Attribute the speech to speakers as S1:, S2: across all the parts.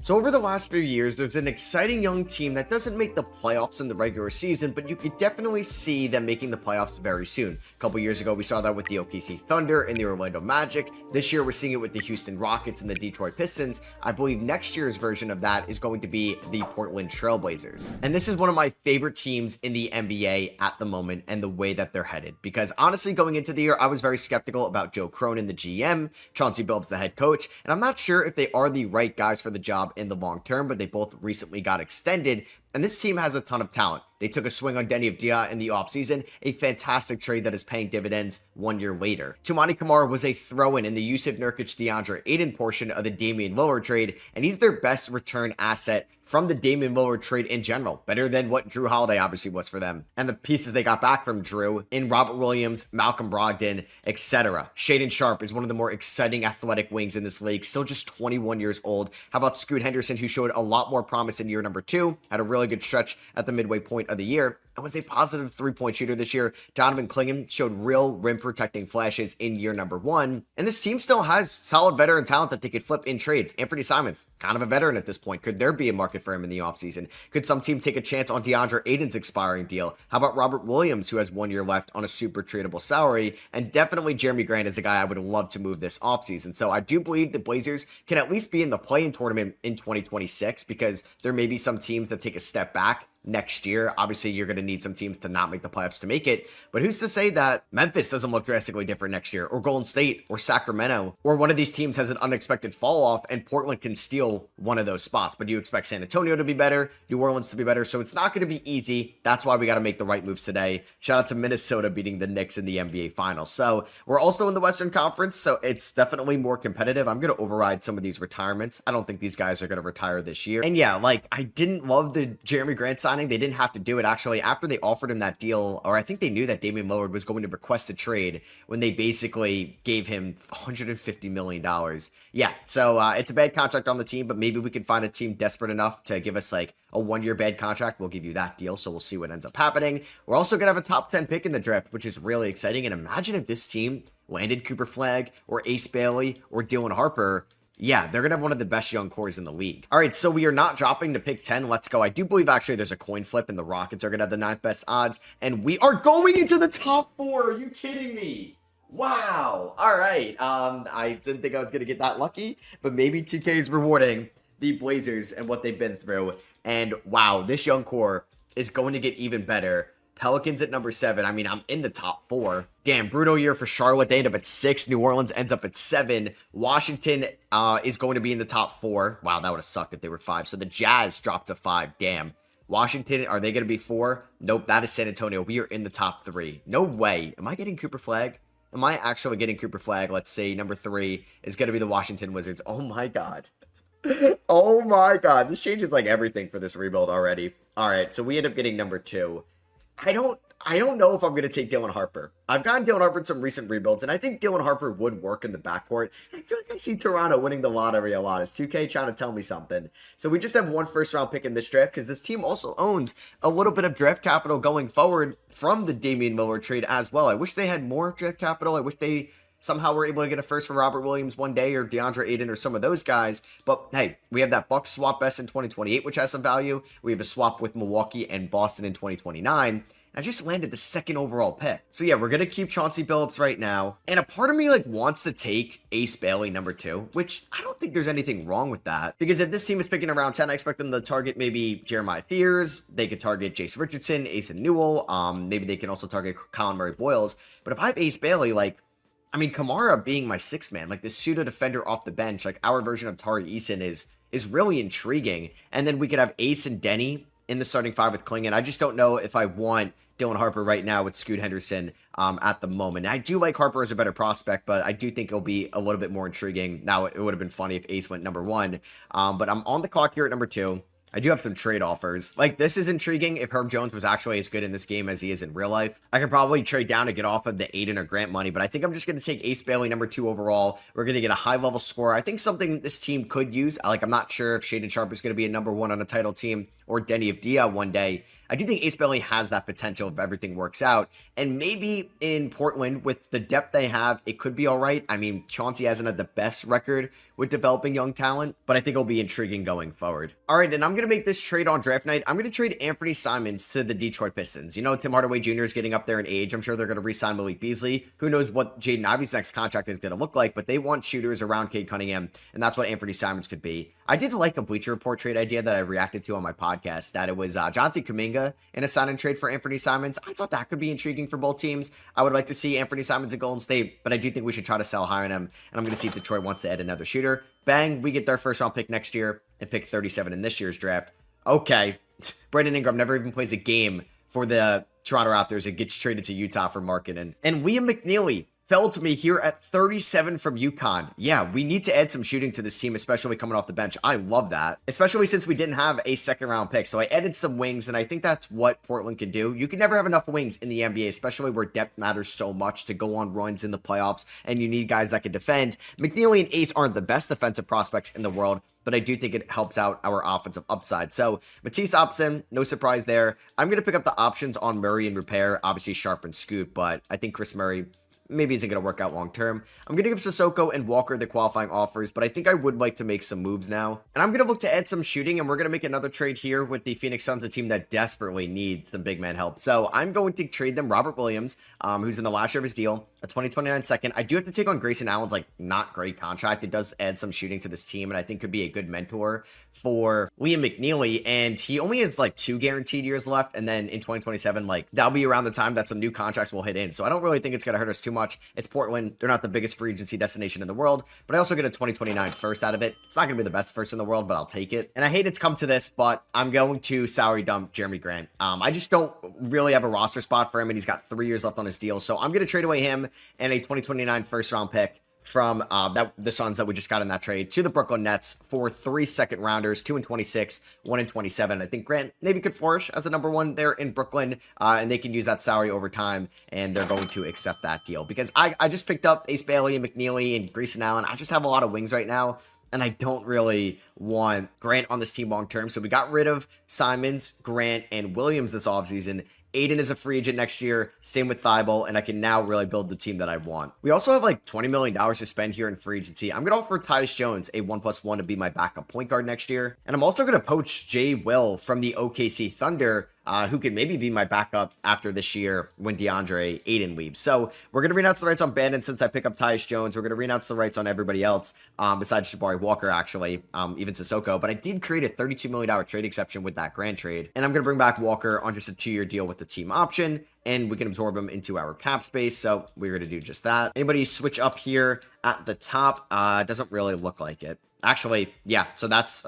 S1: So over the last few years, there's an exciting young team that doesn't make the playoffs in the regular season, but you could definitely see them making the playoffs very soon. A couple years ago, we saw that with the OKC Thunder and the Orlando Magic. This year, we're seeing it with the Houston Rockets and the Detroit Pistons. I believe next year's version of that is going to be the Portland Trailblazers. And this is one of my favorite teams in the NBA at the moment and the way that they're headed. Because honestly, going into the year, I was very skeptical about Joe Cronin, the GM, Chauncey Billups, the head coach, and I'm not sure if they are the right guys for the job in the long term, but they both recently got extended, and this team has a ton of talent. They took a swing on Denny Avdia in the offseason, a fantastic trade that is paying dividends 1 year later. Toumani Camara was a throw-in in the Yusuf Nurkic DeAndre Ayton portion of the Damian Lillard trade, and he's their best return asset from the Damian Lillard trade in general, better than what Drew Holiday obviously was for them. And the pieces they got back from Drew in Robert Williams, Malcolm Brogdon, etc. Shaedon Sharpe is one of the more exciting athletic wings in this league, still just 21 years old. How about Scoot Henderson, who showed a lot more promise in year number 2, had a really good stretch at the midway point of the year, and was a positive three-point shooter this year. Donovan Clingan showed real rim-protecting flashes in year number 1, and this team still has solid veteran talent that they could flip in trades. Anthony Simons, kind of a veteran at this point. Could there be a market for him in the offseason? Could some team take a chance on DeAndre Ayton's expiring deal? How about Robert Williams, who has 1 year left on a super tradable salary? And definitely Jeremy Grant is a guy I would love to move this offseason. So I do believe the Blazers can at least be in the play-in tournament in 2026, because there may be some teams that take a step back next year. Obviously, you're going to need some teams to not make the playoffs to make it, but who's to say that Memphis doesn't look drastically different next year, or Golden State, or Sacramento, or one of these teams has an unexpected fall off and Portland can steal one of those spots. But you expect San Antonio to be better, New Orleans to be better, so it's not going to be easy. That's why we got to make the right moves today. Shout out to Minnesota beating the Knicks in the NBA Finals. So we're also in the Western Conference, so it's definitely more competitive. I'm going to override some of these retirements. I don't think these guys are going to retire this year. And yeah, like, I didn't love the Jeremy Grant signing. They didn't have to do it. Actually, after they offered him that deal, or I think they knew that Damian Lillard was going to request a trade when they basically gave him $150 million. Yeah, so it's a bad contract on the team, but maybe we can find a team desperate enough to give us like a 1 year bad contract. We'll give you that deal, so we'll see what ends up happening. We're also going to have a top 10 pick in the draft, which is really exciting. And imagine if this team landed Cooper Flagg or Ace Bailey or Dylan Harper. Yeah, they're going to have one of the best young cores in the league. All right, so we are not dropping to pick 10. Let's go. I do believe actually there's a coin flip and the Rockets are going to have the 9th best odds. And we are going into the top 4. Are you kidding me? Wow. All right. I didn't think I was going to get that lucky, but maybe 2K is rewarding the Blazers and what they've been through. And wow, this young core is going to get even better. Pelicans at number 7. I mean, I'm in the top 4. Damn, brutal year for Charlotte. They end up at 6. New Orleans ends up at 7. Washington is going to be in the top 4. Wow, that would have sucked if they were 5. So the Jazz dropped to 5. Damn. Washington, are they going to be 4? Nope, that is San Antonio. We are in the top 3. No way. Am I getting Cooper Flagg? Am I actually getting Cooper Flagg? Let's say number 3 is going to be the Washington Wizards. Oh my God. Oh my God. This changes like everything for this rebuild already. All right, so we end up getting number 2. I don't know if I'm going to take Dylan Harper. I've gotten Dylan Harper in some recent rebuilds, and I think Dylan Harper would work in the backcourt. I feel like I see Toronto winning the lottery a lot. Is 2K trying to tell me something? So we just have one first-round pick in this draft, because this team also owns a little bit of draft capital going forward from the Damian Lillard trade as well. I wish they had more draft capital. I wish they somehow were able to get a first for Robert Williams one day, or DeAndre Ayton, or some of those guys. But hey, we have that Bucks swap best in 2028, which has some value. We have a swap with Milwaukee and Boston in 2029. I just landed the 2nd overall pick. So yeah, we're going to keep Chauncey Billups right now. And a part of me like wants to take Ace Bailey number 2, which I don't think there's anything wrong with that. Because if this team is picking around 10, I expect them to target maybe Jeremiah Fears. They could target Jace Richardson, Ace and Newell. Maybe they can also target Colin Murray Boyles. But if I have Ace Bailey, like, I mean, Kamara being my 6th man, like this pseudo defender off the bench, like our version of Tari Eason is really intriguing. And then we could have Ace and Denny in the starting 5 with Clingan. I just don't know if I want Dylan Harper right now with Scoot Henderson at the moment. I do like Harper as a better prospect, but I do think it'll be a little bit more intriguing. Now, it would have been funny if Ace went number 1, but I'm on the clock here at number 2. I do have some trade offers. Like, this is intriguing if Herb Jones was actually as good in this game as he is in real life. I could probably trade down to get off of the Aiden or Grant money, but I think I'm just going to take Ace Bailey number 2 overall. We're going to get a high-level scorer. I think something this team could use. Like, I'm not sure if Shaedon Sharpe is going to be a number 1 on a title team or Denny Avdia one day. I do think Ace Bailey has that potential if everything works out. And maybe in Portland, with the depth they have, it could be all right. I mean, Chauncey hasn't had the best record with developing young talent, but I think it'll be intriguing going forward. All right, and I'm going to make this trade on draft night. I'm going to trade Anthony Simons to the Detroit Pistons. You know, Tim Hardaway Jr. is getting up there in age. I'm sure they're going to re-sign Malik Beasley. Who knows what Jaden Ivey's next contract is going to look like, but they want shooters around Cade Cunningham, and that's what Anthony Simons could be. I did like a Bleacher Report trade idea that I reacted to on my podcast, that it was Jonathan Kuminga in a sign-and trade for Anthony Simons. I thought that could be intriguing for both teams. I would like to see Anthony Simons at Golden State, but I do think we should try to sell high on him, and I'm going to see if Detroit wants to add another shooter. Bang, we get their first round pick next year and pick 37 in this year's draft. Okay, Brandon Ingram never even plays a game for the Toronto Raptors and gets traded to Utah for marketing. And Liam McNeely fell to me here at 37 from UConn. Yeah, we need to add some shooting to this team, especially coming off the bench. I love that, especially since we didn't have a second round pick. So I added some wings, and I think that's what Portland can do. You can never have enough wings in the NBA, especially where depth matters so much to go on runs in the playoffs, and you need guys that can defend. McNeely and Ace aren't the best defensive prospects in the world, but I do think it helps out our offensive upside. So Matisse Opson, no surprise there. I'm going to pick up the options on Murray and Repair, obviously Sharp and Scoot, but I think Chris Murray maybe isn't going to work out long term. I'm going to give Sissoko and Walker the qualifying offers, but I think I would like to make some moves now. And I'm going to look to add some shooting, and we're going to make another trade here with the Phoenix Suns, a team that desperately needs some big man help. So I'm going to trade them Robert Williams, who's in the last year of his deal, a 2029 second. I do have to take on Grayson Allen's not great contract. It does add some shooting to this team, and I think could be a good mentor for Liam McNeely. And he only has 2 guaranteed years left, and then in 2027, that'll be around the time that some new contracts will hit in. So I don't really think it's going to hurt us too much. It's Portland. They're not the biggest free agency destination in the world, but I also get a 2029 first out of it. It's not going to be the best first in the world, but I'll take it. And I hate it's come to this, but I'm going to salary dump Jeremy Grant. I just don't really have a roster spot for him, and he's got 3 years left on his deal. So I'm going to trade away him and a 2029 first round pick from the Suns that we just got in that trade to the Brooklyn Nets for 3 second rounders, 2 and 26, 1 and 27. I think Grant maybe could flourish as a number 1 there in Brooklyn, and they can use that salary over time, and they're going to accept that deal because I just picked up Ace Bailey and McNeely and Grayson Allen. I just have a lot of wings right now, and I don't really want Grant on this team long term. So we got rid of Simons, Grant, and Williams this offseason. Aiden is a free agent next year. Same with Thibault, and I can now really build the team that I want. We also have $20 million to spend here in free agency. I'm going to offer Tyus Jones a 1+1 to be my backup point guard next year. And I'm also going to poach Jay Will from the OKC Thunder, who could maybe be my backup after this year when DeAndre Ayton leaves. So we're going to renounce the rights on Bandon since I pick up Tyus Jones. We're going to renounce the rights on everybody else, besides Jabari Walker, actually, even Sissoko. But I did create a $32 million trade exception with that Grant trade. And I'm going to bring back Walker on just a 2-year deal with the team option, and we can absorb him into our cap space. So we're going to do just that. Anybody switch up here at the top? Doesn't really look like it. Actually, yeah, so that's...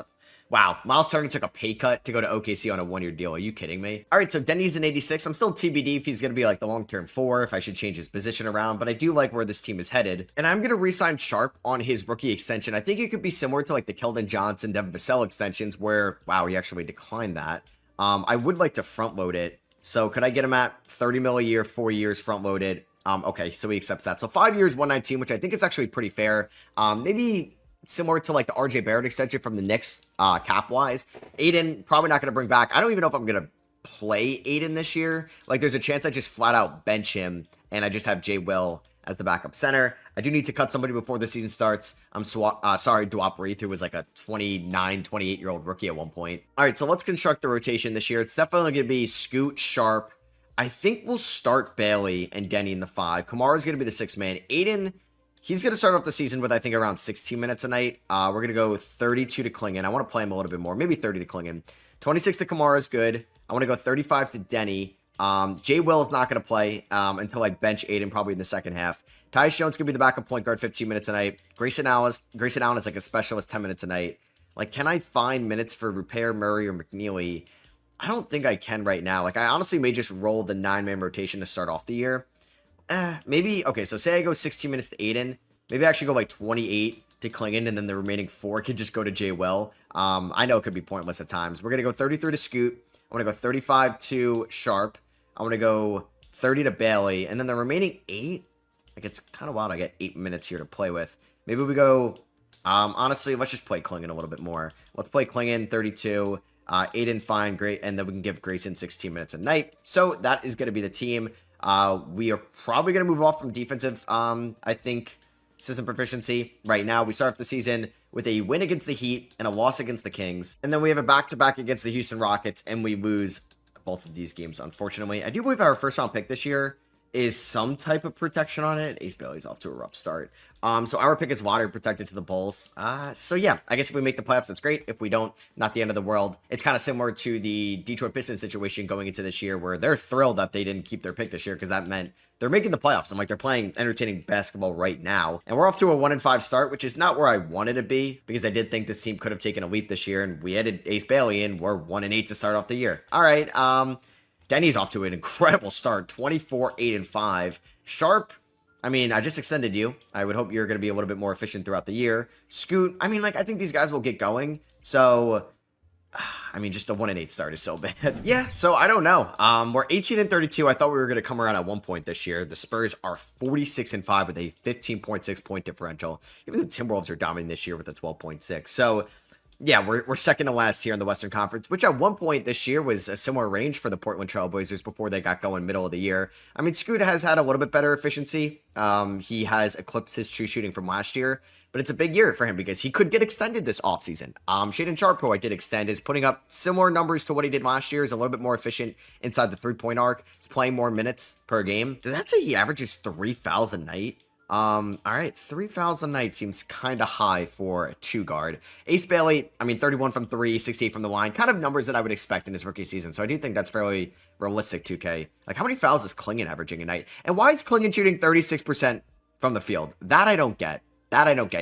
S1: Wow, Miles Turner took a pay cut to go to OKC on a 1-year deal. Are you kidding me? All right, so Denny's an 86. I'm still TBD if he's going to be the long-term 4, if I should change his position around, but I do like where this team is headed. And I'm going to re-sign Sharp on his rookie extension. I think it could be similar to the Keldon Johnson, Devin Vassell extensions where, wow, he actually declined that. I would like to front-load it. So could I get him at $30 million a year, 4 years front-loaded? Okay, so he accepts that. So 5 years, 119, which I think is actually pretty fair. Maybe similar to the RJ Barrett extension from the Knicks, cap-wise. Aiden, probably not going to bring back. I don't even know if I'm going to play Aiden this year. There's a chance I just flat out bench him, and I just have Jay Will as the backup center. I do need to cut somebody before the season starts. I'm sorry, Dwap Reith, who was a 29, 28-year-old rookie at one point. All right, so let's construct the rotation this year. It's definitely going to be Scoot, Sharp. I think we'll start Bailey and Denny in the 5. Kamara's going to be the 6th man. Aiden... He's going to start off the season with, I think, around 16 minutes a night. We're going to go 32 to Klingon. I want to play him a little bit more. Maybe 30 to Klingon. 26 to Kamara is good. I want to go 35 to Denny. Jay Will is not going to play until I bench Aiden probably in the second half. Tyus Jones going to be the backup point guard 15 minutes a night. Grayson Allen is a specialist 10 minutes a night. Can I find minutes for Repair, Murray, or McNeely? I don't think I can right now. I honestly may just roll the 9-man rotation to start off the year. Maybe, okay, so say I go 16 minutes to Aiden. Maybe I actually go 28 to Klingon, and then the remaining 4 could just go to Jay Will. I know it could be pointless at times. We're going to go 33 to Scoot. I want to go 35 to Sharp. I want to go 30 to Bailey. And then the remaining 8, it's kind of wild. I get 8 minutes here to play with. Maybe we go, honestly, let's just play Klingon a little bit more. Let's play Klingon 32. Aiden, fine, great. And then we can give Grayson 16 minutes a night. So that is going to be the team. We are probably going to move off from defensive, I think, system proficiency right now. We start off the season with a win against the Heat and a loss against the Kings. And then we have a back-to-back against the Houston Rockets, and we lose both of these games, unfortunately. I do believe our first round pick this year is some type of protection on it. Ace Bailey's off to a rough start. So our pick is lottery protected to the Bulls. So yeah, I guess if we make the playoffs, that's great. If we don't, not the end of the world. It's kind of similar to the Detroit Pistons situation going into this year, where they're thrilled that they didn't keep their pick this year, because that meant they're making the playoffs. I'm like, they're playing entertaining basketball right now. And we're off to a 1-5 start, which is not where I wanted to be, because I did think this team could have taken a leap this year, and we added Ace Bailey, and we're 1-8 to start off the year. All right, Denny's off to an incredible start, 24-8-5. Sharp, I mean, I just extended you. I would hope you're going to be a little bit more efficient throughout the year. Scoot, I mean, like, I think these guys will get going. So, I mean, just a 1-8 start is so bad. Yeah, so I don't know. We're 18-32. I thought we were going to come around at one point this year. The Spurs are 46-5 with a 15.6 point differential. Even the Timberwolves are dominating this year with a 12.6. So, yeah, we're second to last here in the Western Conference, which at one point this year was a similar range for the Portland Trailblazers before they got going middle of the year. I mean, Scoot has had a little bit better efficiency. He has eclipsed his true shooting from last year, but it's a big year for him because he could get extended this offseason. Shaedon Sharpe, who I did extend, is putting up similar numbers to what he did last year. Is a little bit more efficient inside the three-point arc. He's playing more minutes per game. Did that say he averages 3 fouls a night? All right, 3 fouls a night seems kind of high for a 2-guard. Ace Bailey, I mean, 31 from 3, 68 from the line, kind of numbers that I would expect in his rookie season. So I do think that's fairly realistic, 2K. Like, how many fouls is Klingon averaging a night? And why is Klingon shooting 36% from the field? That I don't get.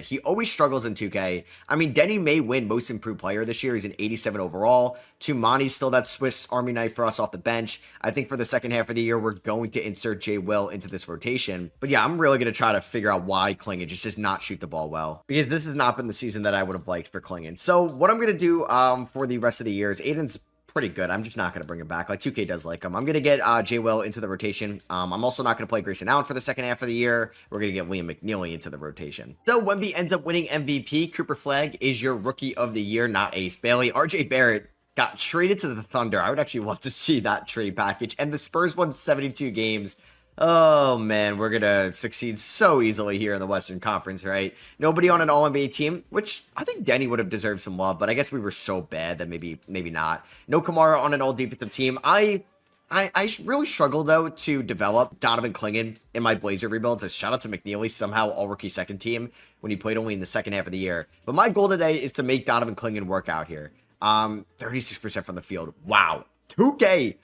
S1: He always struggles in 2K. I mean, Denny may win most improved player this year. He's an 87 overall. Tumani's still that Swiss Army knife for us off the bench. I think for the second half of the year, we're going to insert Jay Will into this rotation. But yeah, I'm really going to try to figure out why Klingon just does not shoot the ball well, because this has not been the season that I would have liked for Klingon. So what I'm going to do for the rest of the year is Aiden's pretty good. I'm just not going to bring him back. Like, 2K does like him. I'm going to get Jay Will into the rotation. I'm also not going to play Grayson Allen for the second half of the year. We're going to get Liam McNeely into the rotation. So Wemby ends up winning MVP. Cooper Flagg is your rookie of the year, not Ace Bailey. RJ Barrett got traded to the Thunder. I would actually love to see that trade package. And the Spurs won 72 games. Oh, man, we're going to succeed so easily here in the Western Conference, right? Nobody on an All-NBA team, which I think Denny would have deserved some love, but I guess we were so bad that maybe not. No Kamara on an all-defensive team. I really struggle, though, to develop Donovan Klingon in my Blazer rebuilds. A shout out to McNeely, somehow all-rookie second team, when he played only in the second half of the year. But my goal today is to make Donovan Klingon work out here. 36% from the field. Wow. 2K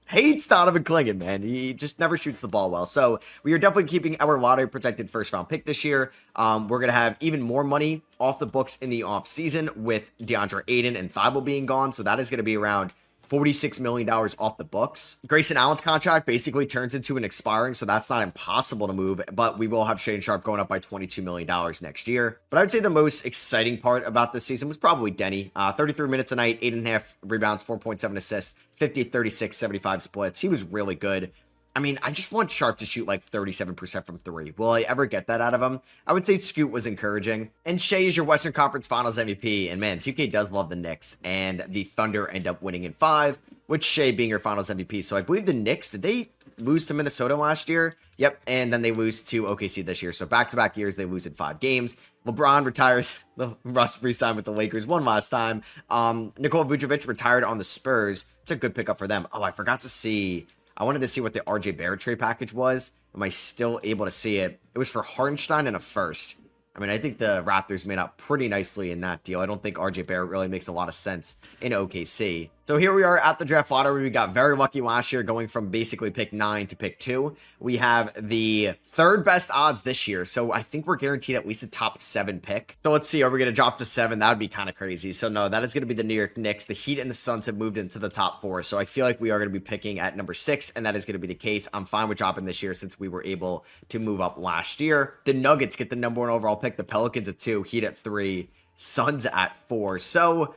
S1: hates Donovan Klingon, man. He just never shoots the ball well. So we are definitely keeping our lottery protected first round pick this year. We're going to have even more money off the books in the off season with DeAndre Ayton and Thibault being gone. So that is going to be around $46 million off the books. Grayson Allen's contract basically turns into an expiring, so that's not impossible to move, but we will have Shaedon Sharpe going up by $22 million next year. But I would say the most exciting part about this season was probably Denny. 33 minutes a night, 8.5 rebounds, 4.7 assists, 50, 36, 75 splits. He was really good. I mean, I just want Sharpe to shoot like 37% from 3. Will I ever get that out of him? I would say Scoot was encouraging. And Shea is your Western Conference Finals MVP. And man, 2K does love the Knicks. And the Thunder end up winning in 5, with Shea being your Finals MVP. So I believe the Knicks, did they lose to Minnesota last year? Yep. And then they lose to OKC this year. So back-to-back years, they lose in 5 games. LeBron retires. The Russ re-signed with the Lakers one last time. Nikola Vucevic retired on the Spurs. It's a good pickup for them. Oh, I forgot to see. I wanted to see what the RJ Barrett trade package was. Am I still able to see it? It was for Hartenstein and a first. I mean, I think the Raptors made out pretty nicely in that deal. I don't think RJ Barrett really makes a lot of sense in OKC. So here we are at the draft lottery. We got very lucky last year, going from basically pick 9 to pick 2. We have the 3rd best odds this year. So I think we're guaranteed at least a top 7 pick. So let's see. Are we going to drop to 7? That would be kind of crazy. So no, that is going to be the New York Knicks. The Heat and the Suns have moved into the top 4. So I feel like we are going to be picking at number 6, and that is going to be the case. I'm fine with dropping this year since we were able to move up last year. The Nuggets get the number 1 overall pick. The Pelicans at 2, Heat at 3, Suns at 4. So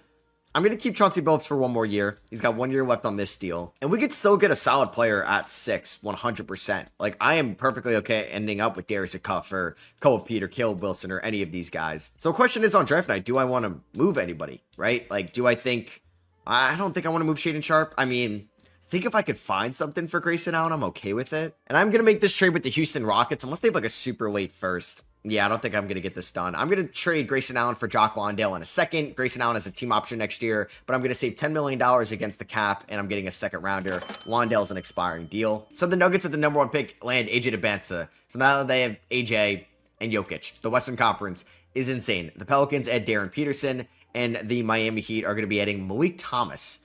S1: I'm going to keep Chauncey Billups for 1 more year. He's got 1 year left on this deal. And we could still get a solid player at 6, 100%. Like, I am perfectly okay ending up with Darius Cuff or Cole Peter, Caleb Wilson, or any of these guys. So the question is on draft night, do I want to move anybody, right? Like, do I think... I don't think I want to move Shaedon Sharpe. I mean, I think if I could find something for Grayson Allen, I'm okay with it. And I'm going to make this trade with the Houston Rockets, unless they have like a super late first. Yeah, I don't think I'm going to get this done. I'm going to trade Grayson Allen for Jock Landale in a second. Grayson Allen has a team option next year, but I'm going to save $10 million against the cap, and I'm getting a second rounder. Landale's an expiring deal. So the Nuggets with the number 1 pick land AJ DeBanza. So now they have AJ and Jokic. The Western Conference is insane. The Pelicans add Darren Peterson, and the Miami Heat are going to be adding Malik Thomas.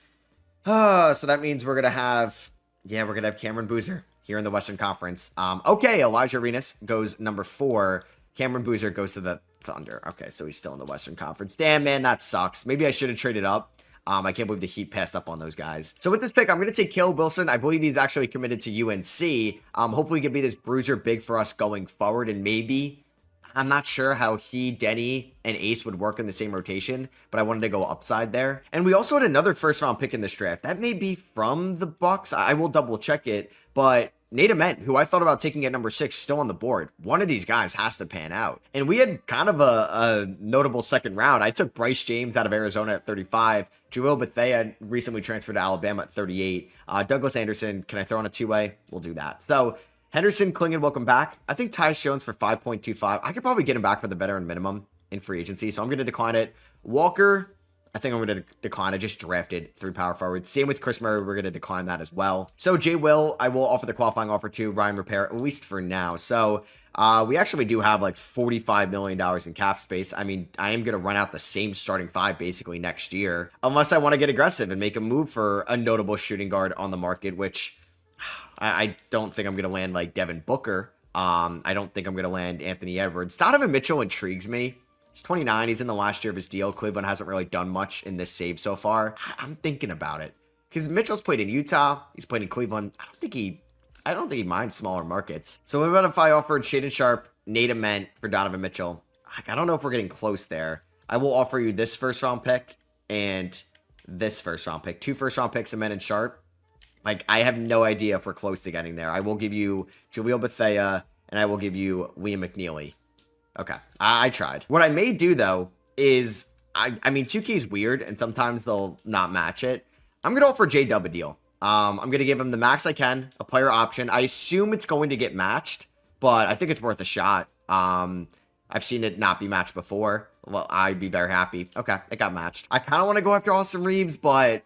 S1: So that means we're going to have, Cameron Boozer here in the Western Conference. Okay, Elijah Arenas goes number 4. Cameron Boozer goes to the Thunder. Okay, so he's still in the Western Conference. Damn, man, that sucks. Maybe I should have traded up. I can't believe the Heat passed up on those guys. So with this pick, I'm going to take Caleb Wilson. I believe he's actually committed to UNC. Hopefully he can be this bruiser big for us going forward. And maybe, I'm not sure how he, Denny, and Ace would work in the same rotation, but I wanted to go upside there. And we also had another first-round pick in this draft. That may be from the Bucks. I will double-check it, but Nate Ament, who I thought about taking at number 6, still on the board. One of these guys has to pan out. And we had kind of a notable second round. I took Bryce James out of Arizona at 35. Joel Bethea recently transferred to Alabama at 38. Douglas Anderson, can I throw on a two-way? We'll do that. So Henderson, Klingon, welcome back. I think Tyus Jones for 5.25. I could probably get him back for the veteran minimum in free agency, so I'm going to decline it. Walker, I think I'm going to decline. I just drafted 3 power forwards. Same with Chris Murray. We're going to decline that as well. So Jay Will, I will offer the qualifying offer to Ryan Repair, at least for now. So we actually do have like $45 million in cap space. I mean, I am going to run out the same starting 5 basically next year, unless I want to get aggressive and make a move for a notable shooting guard on the market, which I don't think I'm going to land like Devin Booker. I don't think I'm going to land Anthony Edwards. Donovan Mitchell intrigues me. He's 29. He's in the last year of his deal. Cleveland hasn't really done much in this save so far. I'm thinking about it because Mitchell's played in Utah. He's played in Cleveland. I don't think he minds smaller markets. So what about if I offered Shaden Sharp, Nate Ament for Donovan Mitchell? I don't know if we're getting close there. I will offer you this first-round pick and this first-round pick. 2 first-round picks, Ament and Sharp. Like, I have no idea if we're close to getting there. I will give you Jaleel Bethea, and I will give you Liam McNeely. Okay, I tried. What I may do, though, is, I mean, 2K is weird, and sometimes they'll not match it. I'm going to offer J-Dub a deal. I'm going to give him the max I can, a player option. I assume it's going to get matched, but I think it's worth a shot. I've seen it not be matched before. Well, I'd be very happy. Okay, it got matched. I kind of want to go after Austin Reeves, but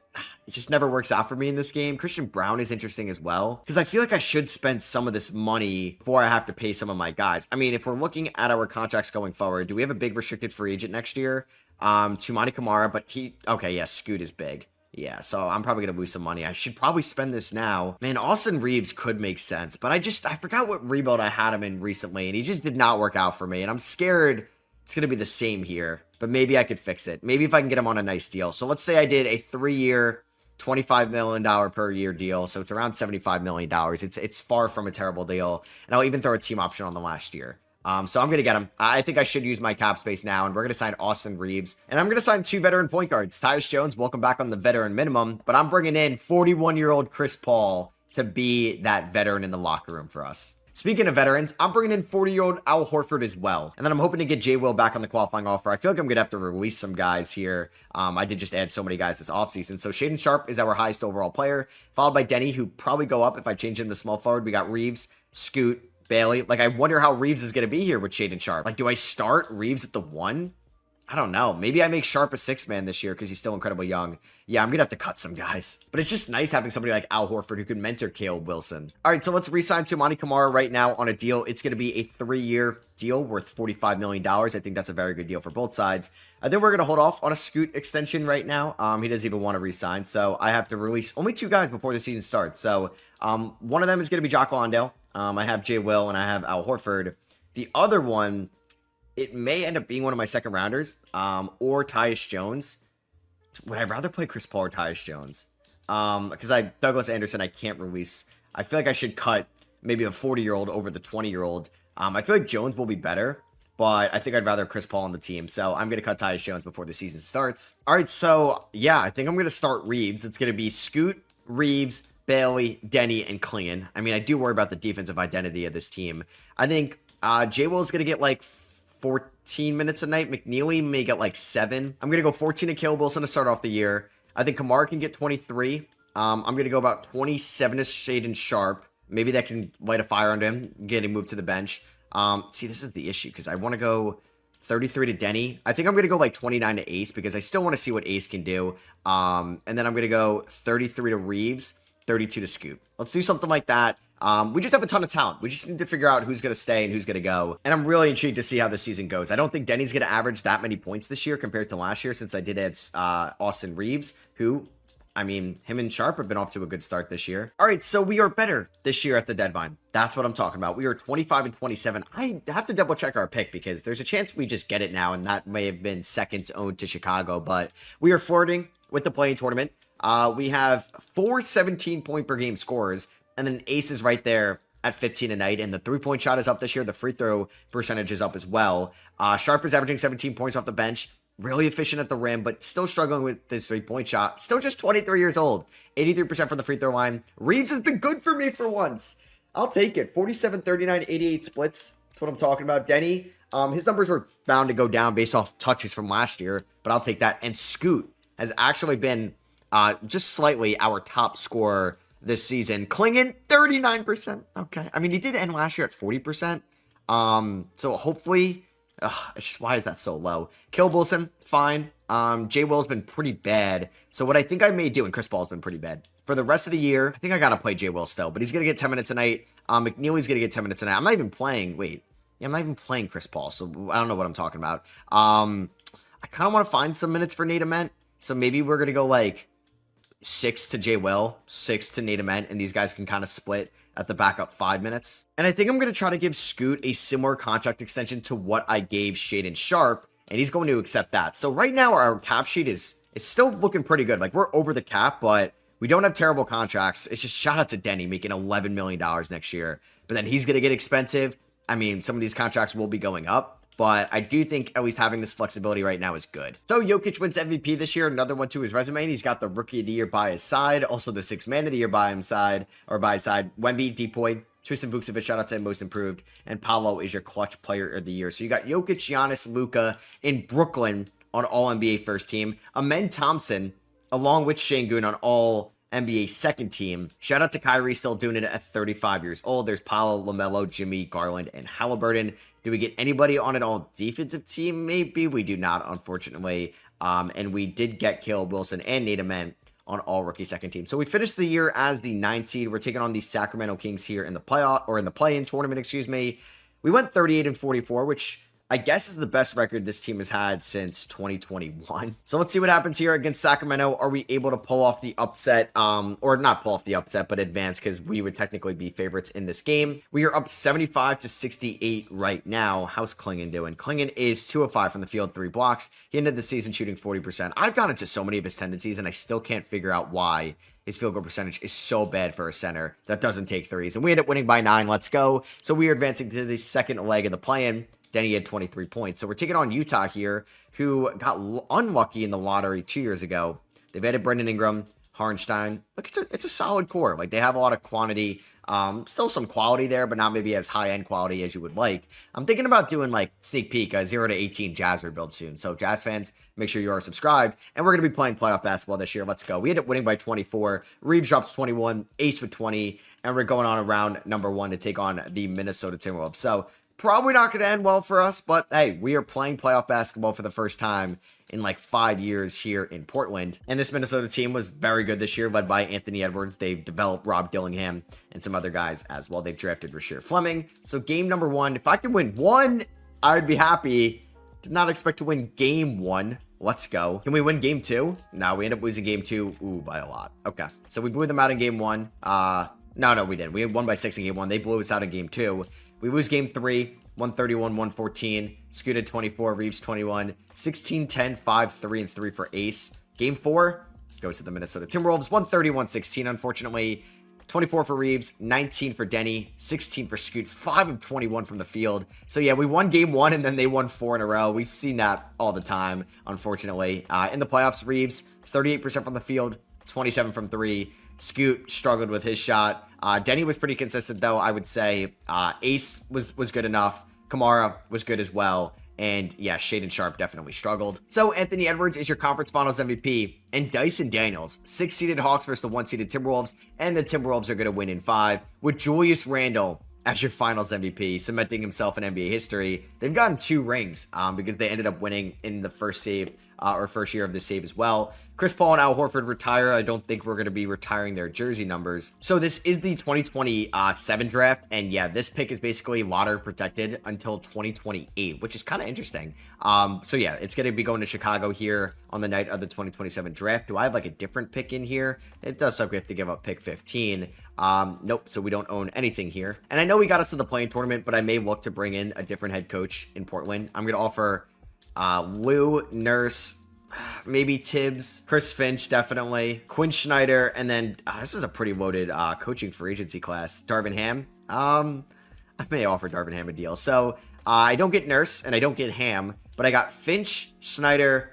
S1: it just never works out for me in this game. Christian Brown is interesting as well, because I feel like I should spend some of this money before I have to pay some of my guys. I mean, if we're looking at our contracts going forward, do we have a big restricted free agent next year? Tumani Kamara, but okay, yeah, Scoot is big. Yeah, so I'm probably going to lose some money. I should probably spend this now. Man, Austin Reeves could make sense, but I forgot what rebuild I had him in recently, and he just did not work out for me, and I'm scared it's going to be the same here, but maybe I could fix it. Maybe if I can get him on a nice deal. So let's say I did a 3-year, $25 million per year deal, so it's around $75 million. It's far from a terrible deal, and I'll even throw a team option on the last year. So I'm going to get him. I think I should use my cap space now, and we're going to sign Austin Reeves. And I'm going to sign 2 veteran point guards. Tyus Jones, welcome back on the veteran minimum, but I'm bringing in 41-year-old Chris Paul to be that veteran in the locker room for us. Speaking of veterans, I'm bringing in 40-year-old Al Horford as well. And then I'm hoping to get Jay Will back on the qualifying offer. I feel like I'm going to have to release some guys here. I did just add so many guys this offseason. So Shaden Sharp is our highest overall player, followed by Denny, who probably go up if I change him to small forward. We got Reeves, Scoot, Bailey. Like, I wonder how Reeves is going to be here with Shaden Sharp. Like, do I start Reeves at the 1? I don't know. Maybe I make Sharp a 6-man this year because he's still incredibly young. Yeah, I'm going to have to cut some guys. But it's just nice having somebody like Al Horford who can mentor Caleb Wilson. All right, so let's re-sign Tumani Kamara right now on a deal. It's going to be a 3-year deal worth $45 million. I think that's a very good deal for both sides. Then we're going to hold off on a Scoot extension right now. He doesn't even want to re-sign, so I have to release only 2 guys before the season starts. So one of them is going to be Jock Landale. I have Jay Will, and I have Al Horford. The other one, it may end up being one of my second rounders, or Tyus Jones. Would I rather play Chris Paul or Tyus Jones? Because Douglas Anderson, I can't release. I feel like I should cut maybe a 40-year-old over the 20-year-old. I feel like Jones will be better, but I think I'd rather Chris Paul on the team. So I'm going to cut Tyus Jones before the season starts. All right, so yeah, I think I'm going to start Reeves. It's going to be Scoot, Reeves, Bailey, Denny, and Klingon. I mean, I do worry about the defensive identity of this team. I think Jay Will is going to get like 14 minutes a night. McNeely may get like 7. I'm going to go 14 to Caleb Wilson to start off the year. I think Kamara can get 23. I'm going to go about 27 to Shaden Sharp. Maybe that can light a fire under him, get him moved to the bench. See, this is the issue because I want to go 33 to Denny. I think I'm going to go like 29 to Ace because I still want to see what Ace can do. And then I'm going to go 33 to Reeves, 32 to Scoop. Let's do something like that. We just have a ton of talent. We just need to figure out who's going to stay and who's going to go. And I'm really intrigued to see how the season goes. I don't think Denny's going to average that many points this year compared to last year since I did add Austin Reeves, who... I mean, him and Sharp have been off to a good start this year. All right, so we are better this year at the deadline. That's what I'm talking about. We are 25 and 27. I have to double check our pick because there's a chance we just get it now, and that may have been seconds owned to Chicago. But we are flirting with the play-in tournament. We have 4 17-point per game scorers, and then Ace is right there at 15 a night, and the three-point shot is up this year. The free throw percentage is up as well. Sharp is averaging 17 points off the bench. Really efficient at the rim, but still struggling with this three-point shot. Still just 23 years old. 83% from the free throw line. Reeves has been good for me for once. I'll take it. 47, 39, 88 splits. That's what I'm talking about. Denny, his numbers were bound to go down based off touches from last year, but I'll take that. And Scoot has actually been just slightly our top scorer this season. Klingon, 39%. Okay. I mean, he did end last year at 40%. So hopefully... it's just, why is that so low? Kill Wilson, fine. J. Will's been pretty bad. So what I think I may do, and Chris Paul's been pretty bad. For the rest of the year, I think I got to play J. Will still, but he's going to get 10 minutes a night. McNeely's going to get 10 minutes a night. I'm not even playing, I'm not even playing Chris Paul, so I don't know what I'm talking about. I kind of want to find some minutes for Nate Ament. So maybe we're going to go like 6 to J. Will, 6 to Nate Ament, and these guys can kind of split at the backup 5 minutes. And I think I'm going to try to give Scoot a similar contract extension to what I gave Shaedon Sharp, and he's going to accept that. So right now our cap sheet is still looking pretty good. Like, we're over the cap, but we don't have terrible contracts. It's just shout out to Denny making $11 million next year. But then he's going to get expensive. I mean, some of these contracts will be going up, but I do think at least having this flexibility right now is good. So Jokic wins MVP this year, another one to his resume. And he's got the Rookie of the Year by his side, also the Sixth Man of the Year by his side. Wemby, Depoy, Tristan Vukcevic, shout out to Most Improved, and Paolo is your Clutch Player of the Year. So you got Jokic, Giannis, Luka in Brooklyn on All NBA First Team, Amen Thompson along with Şengün on All NBA Second Team. Shout out to Kyrie, still doing it at 35 years old. There's Paolo, LaMelo, Jimmy, Garland, and Halliburton. Do we get anybody on an all defensive team? Maybe we do not, unfortunately. And we did get Caleb Wilson and Nate Ament on all rookie second team. So we finished the year as the 9th seed. We're taking on the Sacramento Kings here in the playoff, or in the play-in tournament, excuse me. We went 38 and 44, which I guess is the best record this team has had since 2021. So let's see what happens here against Sacramento. Are we able to pull off the upset, or not pull off the upset, but advance, because we would technically be favorites in this game. We are up 75 to 68 right now. How's Klingon doing? Klingon is 2 of 5 from the field, 3 blocks. He ended the season shooting 40%. I've gone into so many of his tendencies, and I still can't figure out why his field goal percentage is so bad for a center that doesn't take threes. And we end up winning by 9. Let's go. So we are advancing to the second leg of the play-in. Denny had 23 points. So we're taking on Utah here, who got unlucky in the lottery 2 years ago. They've added Brendan Ingram, Harnstein. Look, it's a solid core. Like, they have a lot of quantity. Still some quality there, but not maybe as high-end quality as you would like. I'm thinking about doing, like, sneak peek, a 0 to 18 Jazz rebuild soon. So, Jazz fans, make sure you are subscribed. And we're going to be playing playoff basketball this year. Let's go. We ended up winning by 24. Reeves drops 21. Ace with 20. And we're going on around number 1 to take on the Minnesota Timberwolves. So, probably not going to end well for us, but hey, we are playing playoff basketball for the first time in like 5 years here in Portland. And this Minnesota team was very good this year, led by Anthony Edwards. They've developed Rob Dillingham and some other guys as well. They've drafted Rasheer Fleming. So game number 1, if I can win 1, I would be happy. Did not expect to win game 1. Let's go. Can we win game 2? No, we end up losing game 2. Ooh, by a lot. Okay. So we blew them out in game 1. No, we didn't. We won by 6 in game 1. They blew us out in game 2. We lose game 3, 131, 114. Scooted 24, Reeves 21, 16, 10, 5, 3, and 3 for Ace. Game 4 goes to the Minnesota Timberwolves, 131, 116, unfortunately. 24 for Reeves, 19 for Denny, 16 for Scoot, 5 of 21 from the field. So yeah, we won game 1 and then they won 4 in a row. We've seen that all the time, unfortunately. In the playoffs, Reeves, 38% from the field, 27 from 3. Scoot struggled with his shot. Denny was pretty consistent, though, I would say. Ace was good enough. Kamara was good as well. And, yeah, Shaedon Sharp definitely struggled. So, Anthony Edwards is your conference finals MVP. And Dyson Daniels, 6-seeded Hawks versus the 1-seeded Timberwolves. And the Timberwolves are going to win in 5. With Julius Randle as your finals MVP, cementing himself in NBA history. They've gotten 2 rings because they ended up winning in the first save or first year of the save as well. Chris Paul and Al Horford retire. I don't think we're going to be retiring their jersey numbers. So this is the 2027 draft. And yeah, this pick is basically lottery protected until 2028, which is kind of interesting. So yeah, it's going to be going to Chicago here on the night of the 2027 draft. Do I have like a different pick in here? It does suck we have to give up pick 15. Nope, so we don't own anything here. And I know we got us to the play-in tournament, but I may look to bring in a different head coach in Portland. I'm going to offer Lou, Nurse, maybe Tibbs, Chris Finch, definitely, Quinn Snyder, and then this is a pretty loaded coaching free agency class. Darvin Ham. I may offer Darvin Ham a deal. So I don't get Nurse and I don't get Ham, but I got Finch, Snyder,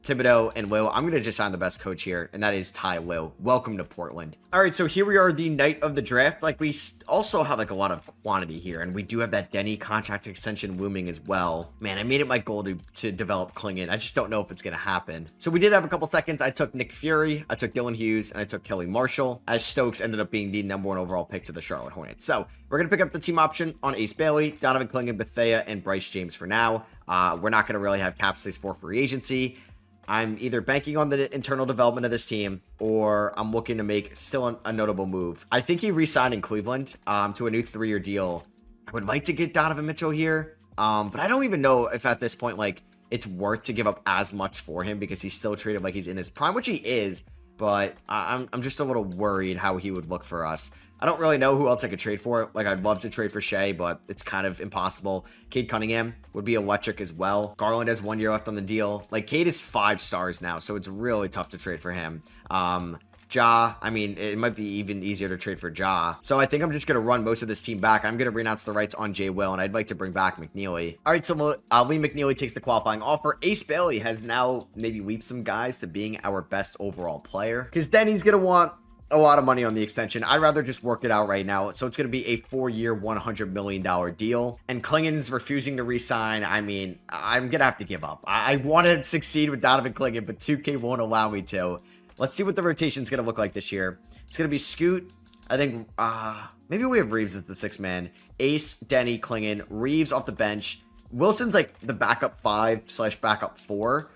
S1: Thibodeau, and Lou. I'm going to just sign the best coach here, and that is Ty Lue. Welcome to Portland. All right, so here we are, the night of the draft. Like, we also have, like, a lot of quantity here, and we do have that Denny contract extension looming as well. Man, I made it my goal to develop Klingon. I just don't know if it's going to happen. So we did have a couple seconds. I took Nick Fury, I took Dylan Hughes, and I took Kelly Marshall, as Stokes ended up being the #1 overall pick to the Charlotte Hornets. So we're going to pick up the team option on Ace Bailey, Donovan Klingon, Bethea, and Bryce James for now. We're not going to really have cap space for free agency. I'm either banking on the internal development of this team, or I'm looking to make still a notable move. I think he re-signed in Cleveland to a new 3-year deal. I would like to get Donovan Mitchell here, but I don't even know if at this point, like, it's worth to give up as much for him because he's still treated like he's in his prime, which he is, but I'm just a little worried how he would look for us. I don't really know who else I could trade for. Like, I'd love to trade for Shea, but it's kind of impossible. Cade Cunningham would be electric as well. Garland has 1 year left on the deal. Like, Cade is 5 stars now, so it's really tough to trade for him. Ja, I mean, it might be even easier to trade for Ja. So I think I'm just going to run most of this team back. I'm going to renounce the rights on Jay Will, and I'd like to bring back McNeely. All right, so Lee McNeely takes the qualifying offer. Ace Bailey has now maybe leaped some guys to being our best overall player, because then he's going to want a lot of money on the extension. I'd rather just work it out right now. So it's going to be a 4-year, $100 million deal. And Klingon's refusing to re-sign. I mean, I'm going to have to give up. I want to succeed with Donovan Klingon, but 2K won't allow me to. Let's see what the rotation's going to look like this year. It's going to be Scoot. I think maybe we have Reeves as the 6th man. Ace, Denny, Klingon, Reeves off the bench. Wilson's like the backup 5/backup 4.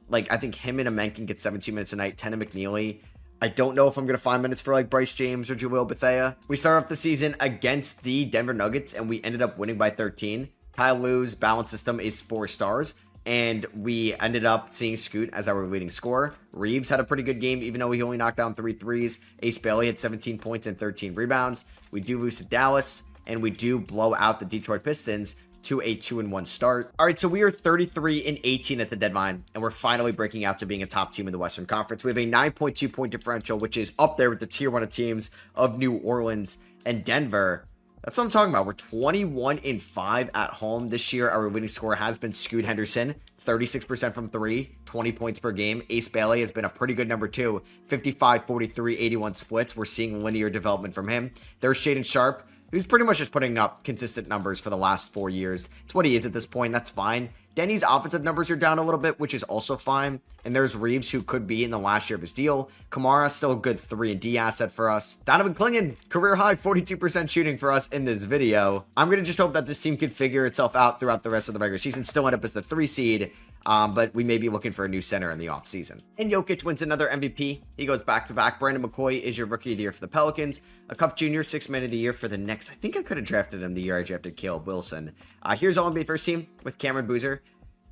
S1: Like, I think him and Amen can get 17 minutes a night, 10 to McNeely. I don't know if I'm going to find minutes for like Bryce James or Jahlil Bethea. We started off the season against the Denver Nuggets, and we ended up winning by 13. Ty Lue's balance system is 4 stars, and we ended up seeing Scoot as our leading scorer. Reeves had a pretty good game, even though he only knocked down 3 threes. Ace Bailey had 17 points and 13 rebounds. We do lose to Dallas, and we do blow out the Detroit Pistons to a 2-1 start. All right, so we are 33-18 at the deadline, and we're finally breaking out to being a top team in the Western Conference. We have a 9.2 point differential, which is up there with the tier 1 of teams of New Orleans and Denver. That's what I'm talking about. We're 21-5 at home this year. Our leading scorer has been Scoot Henderson, 36% from 3, 20 points per game. Ace Bailey has been a pretty good number 2, 55, 43, 81 splits. We're seeing linear development from him. There's Shaedon Sharpe, who's pretty much just putting up consistent numbers for the last 4 years. It's what he is at this point. That's fine. Denny's offensive numbers are down a little bit, which is also fine. And there's Reeves, who could be in the last year of his deal. Kamara, still a good 3-and-D asset for us. Donovan Klingon, career high 42% shooting for us in this video. I'm going to just hope that this team can figure itself out throughout the rest of the regular season. Still end up as the 3 seed. But we may be looking for a new center in the offseason. And Jokic wins another MVP. He goes back-to-back. Brandon McCoy is your Rookie of the Year for the Pelicans. A Cup Jr., 6th Man of the Year for the Knicks. I think I could have drafted him the year I drafted Caleb Wilson. Here's All-NBA First Team with Cameron Boozer.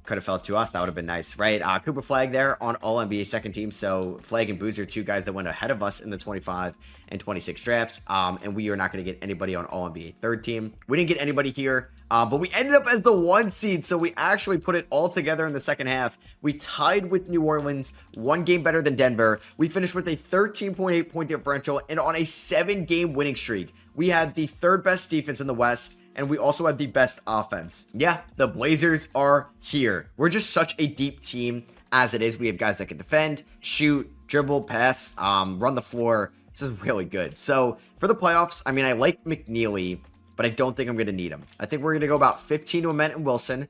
S1: Could have fell to us. That would have been nice, right? Cooper Flag there on All-NBA second team. So Flag and Boozer, 2 guys that went ahead of us in the 25 and 26 drafts. And we are not going to get anybody on All-NBA third team. We didn't get anybody here, but we ended up as the 1 seed. So we actually put it all together in the second half. We tied with New Orleans, 1 game better than Denver. We finished with a 13.8 point differential and on a 7-game winning streak. We had the 3rd best defense in the West, and we also have the best offense. Yeah, the Blazers are here. We're just such a deep team as it is. We have guys that can defend, shoot, dribble, pass, run the floor. This is really good. So for the playoffs, I mean, I like McNeely, but I don't think I'm going to need him. I think we're going to go about 15 to Ament and Wilson.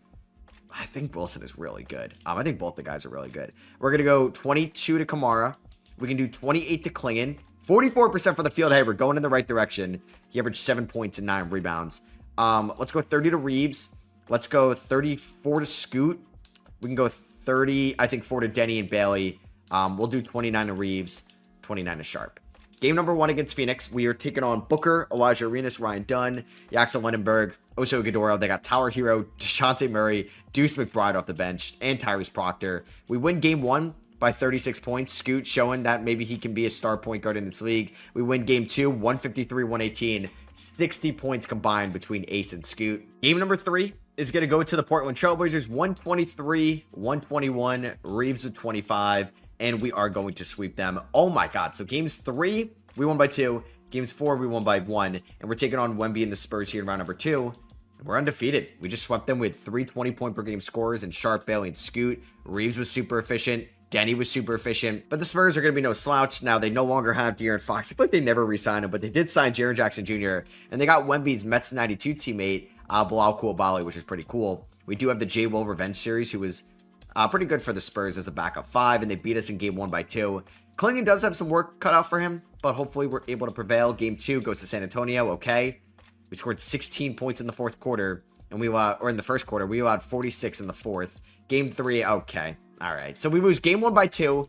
S1: I think Wilson is really good. I think both the guys are really good. We're going to go 22 to Kamara. We can do 28 to Klingon, 44% for the field. Hey, we're going in the right direction. He averaged 7 points and 9 rebounds. Let's go 30 to Reeves. Let's go 34 to Scoot. We can go 30, I think 4 to Denny and Bailey. We'll do 29 to Reeves, 29 to Sharp. Game number 1 against Phoenix. We are taking on Booker, Elijah Arenas, Ryan Dunn, Yaxel Lindenberg, Oso Ighodaro. They got Tower Hero, DeJounte Murray, Deuce McBride off the bench, and Tyrese Proctor. We win game 1 by 36 points. Scoot showing that maybe he can be a star point guard in this league. We win game 2, 153-118. 60 points combined between Ace and Scoot. Game number 3 is going to go to the Portland Trailblazers, 123-121. Reeves with 25. And we are going to sweep them. Oh my God. So games 3, we won by 2. Games 4, we won by 1. And we're taking on Wemby and the Spurs here in round number 2. And we're undefeated. We just swept them with 3 20-point per game scorers and Sharp, Bailey, and Scoot. Reeves was super efficient. Denny was super efficient. But the Spurs are going to be no slouch. Now, they no longer have De'Aaron Fox. I feel like they never re-signed him, but they did sign Jaren Jackson Jr. And they got Wemby's Mets 92 teammate, Bilal Coulibaly, which is pretty cool. We do have the J. Will Revenge series, who was pretty good for the Spurs as a backup 5, and they beat us in game 1 by 2. Clingan does have some work cut out for him, but hopefully we're able to prevail. Game 2 goes to San Antonio. Okay. We scored 16 points in the fourth quarter, and or in the first quarter. We allowed 46 in the fourth. Game 3, okay. All right. So we lose game 1 by 2,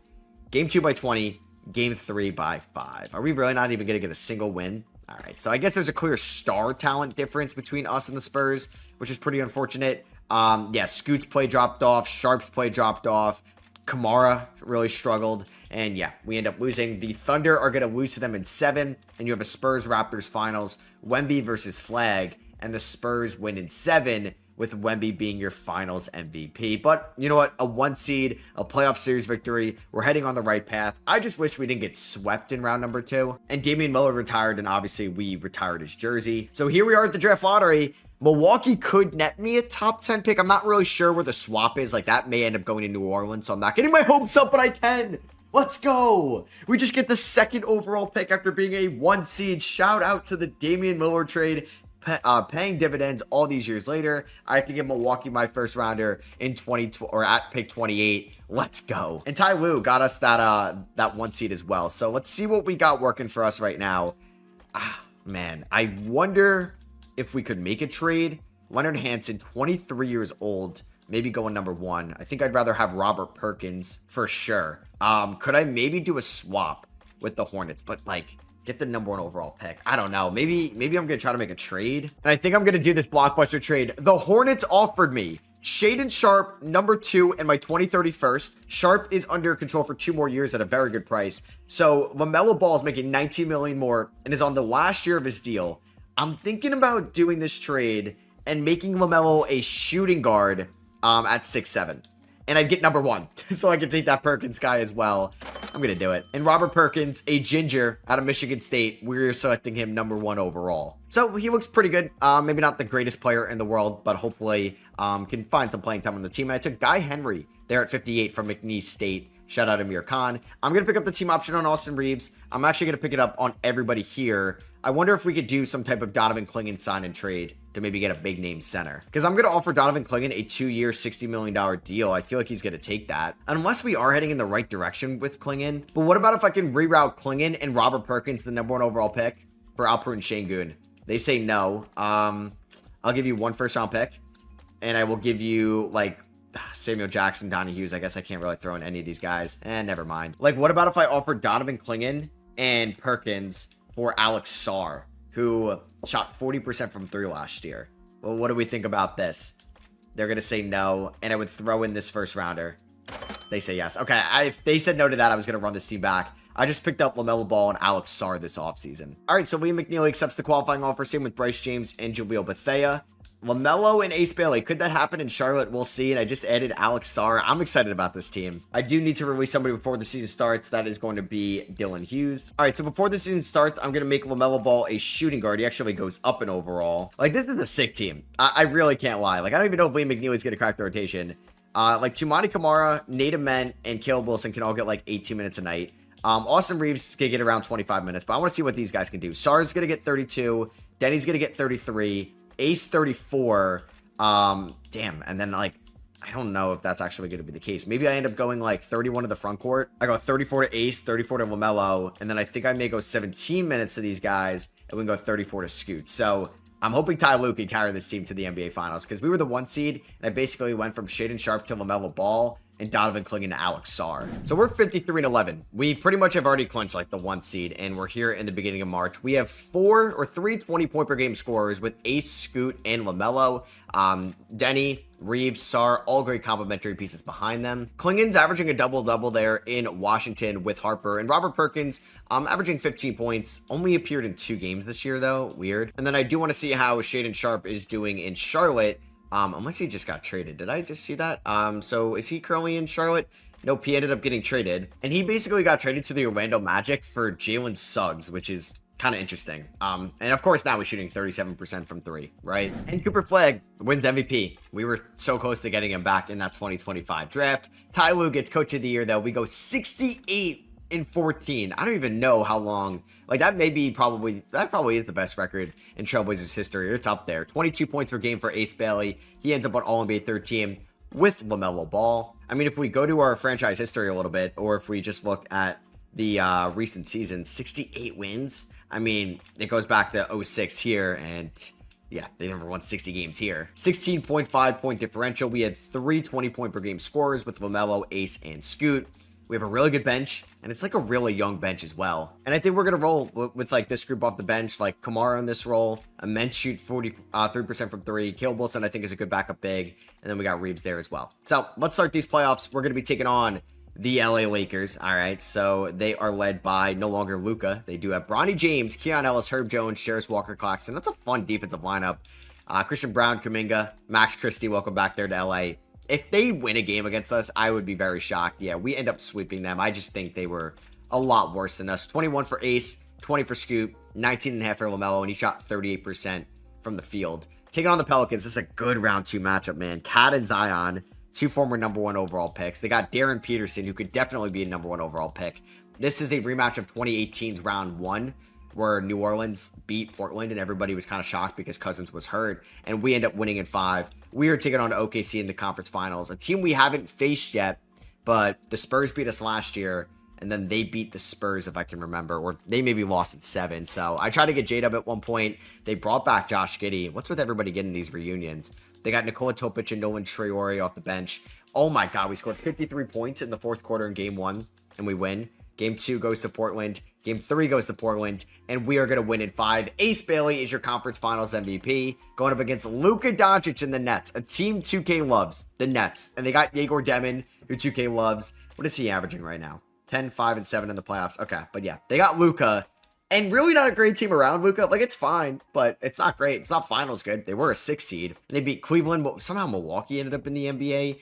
S1: game 2 by 20, game 3 by 5. Are we really not even going to get a single win? All right. So I guess there's a clear star talent difference between us and the Spurs, which is pretty unfortunate. Yeah, Scoot's play dropped off. Sharp's play dropped off. Kamara really struggled. And yeah, we end up losing. The Thunder are going to lose to them in 7. And you have a Spurs-Raptors finals. Wemby versus Flag. And the Spurs win in 7, with Wemby being your finals MVP. But you know what? A 1 seed, a playoff series victory. We're heading on the right path. I just wish we didn't get swept in round number 2. And Damian Lillard retired, and obviously we retired his jersey. So here we are at the draft lottery. Milwaukee could net me a top 10 pick. I'm not really sure where the swap is. Like, that may end up going to New Orleans, so I'm not getting my hopes up, but I can. Let's go. We just get the 2nd overall pick after being a 1 seed. Shout out to the Damian Lillard trade, paying dividends all these years later. I have to give Milwaukee my first rounder in at pick 28. Let's go. And Ty Lue got us that 1 seed as well. So let's see what we got working for us right now. Man, I wonder if we could make a trade. Leonard Hansen, 23 years old, maybe going number 1. I think I'd rather have Robert Perkins for sure. Could I maybe do a swap with the Hornets, but like get the number 1 overall pick? I don't know. Maybe I'm going to try to make a trade. And I think I'm going to do this blockbuster trade. The Hornets offered me Shaedon Sharpe, number 2, and my 2031st. Sharpe is under control for 2 more years at a very good price. So LaMelo Ball is making $19 million more and is on the last year of his deal. I'm thinking about doing this trade and making LaMelo a shooting guard at 6'7". And I'd get number 1. So I can take that Perkins guy as well. I'm going to do it. And Robert Perkins, a ginger out of Michigan State. We're selecting him number 1 overall. So he looks pretty good. Maybe not the greatest player in the world, but hopefully can find some playing time on the team. And I took Guy Henry there at 58 from McNeese State. Shout out Amir Khan. I'm going to pick up the team option on Austin Reeves. I'm actually going to pick it up on everybody here. I wonder if we could do some type of Donovan Clingan sign and trade to maybe get a big name center. Because I'm going to offer Donovan Clingan a 2-year, $60 million deal. I feel like he's going to take that. Unless we are heading in the right direction with Clingan. But what about if I can reroute Clingan and Robert Perkins, the number 1 overall pick, for Alperen Şengün? They say no. I'll give you 1 first-round pick. And I will give you, like, Samuel Jackson, Donnie Hughes. I guess I can't really throw in any of these guys. Never mind. Like, what about if I offered Donovan Clingan and Perkins for Alex Sarr, who shot 40% from 3 last year? Well, what do we think about this? They're going to say no, and I would throw in this first rounder. They say yes. Okay, if they said no to that, I was going to run this team back. I just picked up LaMelo Ball and Alex Sarr this offseason. All right, so Liam McNeely accepts the qualifying offer. Same with Bryce James and Jaleel Bethea. LaMelo and Ace Bailey. Could that happen in Charlotte? We'll see. And I just added Alex Sarr. I'm excited about this team. I do need to release somebody before the season starts. That is going to be Dylan Hughes. All right, so before the season starts, I'm going to make LaMelo Ball a shooting guard. He actually goes up in overall. Like, this is a sick team. I really can't lie. Like, I don't even know if Liam McNeely's going to crack the rotation. Like, Tumani Kamara, Nate Ament, and Caleb Wilson can all get, like, 18 minutes a night. Austin Reeves is going to get around 25 minutes, but I want to see what these guys can do. Sarr's going to get 32. Denny's going to get 33. Ace 34. Damn. And then, like, I don't know if that's actually going to be the case. Maybe I end up going like 31 to the front court. I go 34 to Ace, 34 to LaMelo, and then I think I may go 17 minutes to these guys, and we can go 34 to Scoot. So I'm hoping Ty Lue can carry this team to the NBA Finals, because we were the 1 seed, and I basically went from Shaedon Sharpe to LaMelo Ball and Donovan Clingan to Alex Sarr. So we're 53-11. We pretty much have already clinched like the 1 seed, and we're here in the beginning of March. We have 4 or 3 20-point per game scorers with Ace, Scoot, and LaMelo. Denny, Reeves, Sarr, all great complementary pieces behind them. Clingan's averaging a double-double there in Washington with Harper, and Robert Perkins averaging 15 points. Only appeared in 2 games this year, though. Weird. And then I do want to see how Shaedon Sharpe is doing in Charlotte. Unless he just got traded. Did I just see that? So is he currently in Charlotte? Nope, he ended up getting traded. And he basically got traded to the Orlando Magic for Jalen Suggs, which is kind of interesting. And of course now he's shooting 37% from 3, right? And Cooper Flagg wins MVP. We were so close to getting him back in that 2025 draft. Ty Lue gets Coach of the Year, though. We go 68-14. I don't even know how long. Like, that probably is the best record in Trailblazers history. It's up there. 22 points per game for Ace Bailey. He ends up on All-NBA third team with LaMelo Ball. I mean, if we go to our franchise history a little bit, or if we just look at the recent season, 68 wins. I mean, it goes back to 06 here, and yeah, they never won 60 games here. 16.5 point differential. We had 3 20-point per game scorers with LaMelo, Ace, and Scoot. We have a really good bench, and it's like a really young bench as well. And I think we're going to roll with like this group off the bench, like Kamara in this role. Immense shoot 43% from 3. Caleb Wilson, I think, is a good backup big. And then we got Reeves there as well. So let's start these playoffs. We're going to be taking on the LA Lakers. All right, so they are led by no longer Luka. They do have Bronny James, Keon Ellis, Herb Jones, Sharice Walker Claxton. That's a fun defensive lineup. Christian Brown, Kuminga, Max Christie, welcome back there to LA. If they win a game against us, I would be very shocked. Yeah, we end up sweeping them. I just think they were a lot worse than us. 21 for Ace, 20 for Scoot, 19.5 for LaMelo, and he shot 38% from the field. Taking on the Pelicans, this is a good round 2 matchup, man. Cat and Zion, 2 former number 1 overall picks. They got Darren Peterson, who could definitely be a number 1 overall pick. This is a rematch of 2018's round 1, where New Orleans beat Portland, and everybody was kind of shocked because Cousins was hurt, and we end up winning in 5. We are taking on OKC in the conference finals, a team we haven't faced yet, but the Spurs beat us last year, and then they beat the Spurs, if I can remember, or they maybe lost in 7. So I tried to get J-Dub at one point. They brought back Josh Giddey. What's with everybody getting these reunions? They got Nikola Topic and Nolan Traore off the bench. Oh my God, we scored 53 points in the 4th quarter in game 1, and we win. Game 2 goes to Portland. Game 3 goes to Portland, and we are going to win in 5. Ace Bailey is your conference finals MVP, going up against Luka Doncic and the Nets, a team 2K loves, the Nets. And they got Yegor Demon, who 2K loves. What is he averaging right now? 10, 5, and 7 in the playoffs. Okay, but yeah, they got Luka, and really not a great team around Luka. Like, it's fine, but it's not great. It's not finals good. They were a 6 seed, and they beat Cleveland, but somehow Milwaukee ended up in the NBA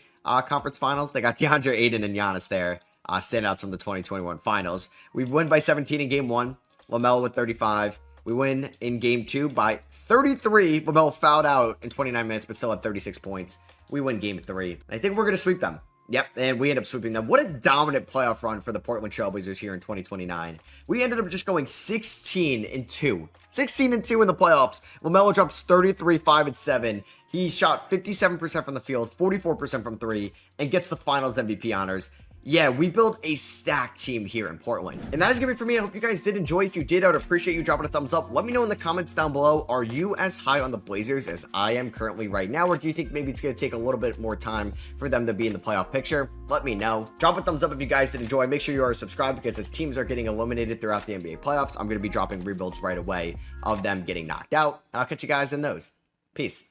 S1: conference finals. They got DeAndre Ayton and Giannis there. Standouts from the 2021 finals. We win by 17 in game 1. LaMelo with 35. We win in game 2 by 33. LaMelo fouled out in 29 minutes, but still had 36 points. We win game 3. I think we're going to sweep them. Yep, and we end up sweeping them. What a dominant playoff run for the Portland Trailblazers here in 2029. We ended up just going 16-2. 16-2 in the playoffs. LaMelo drops 33, 5, and 7. He shot 57% from the field, 44% from 3, and gets the finals MVP honors. Yeah, we built a stacked team here in Portland. And that is going to be for me. I hope you guys did enjoy. If you did, I would appreciate you dropping a thumbs up. Let me know in the comments down below. Are you as high on the Blazers as I am currently right now? Or do you think maybe it's going to take a little bit more time for them to be in the playoff picture? Let me know. Drop a thumbs up if you guys did enjoy. Make sure you are subscribed, because as teams are getting eliminated throughout the NBA playoffs, I'm going to be dropping rebuilds right away of them getting knocked out. And I'll catch you guys in those. Peace.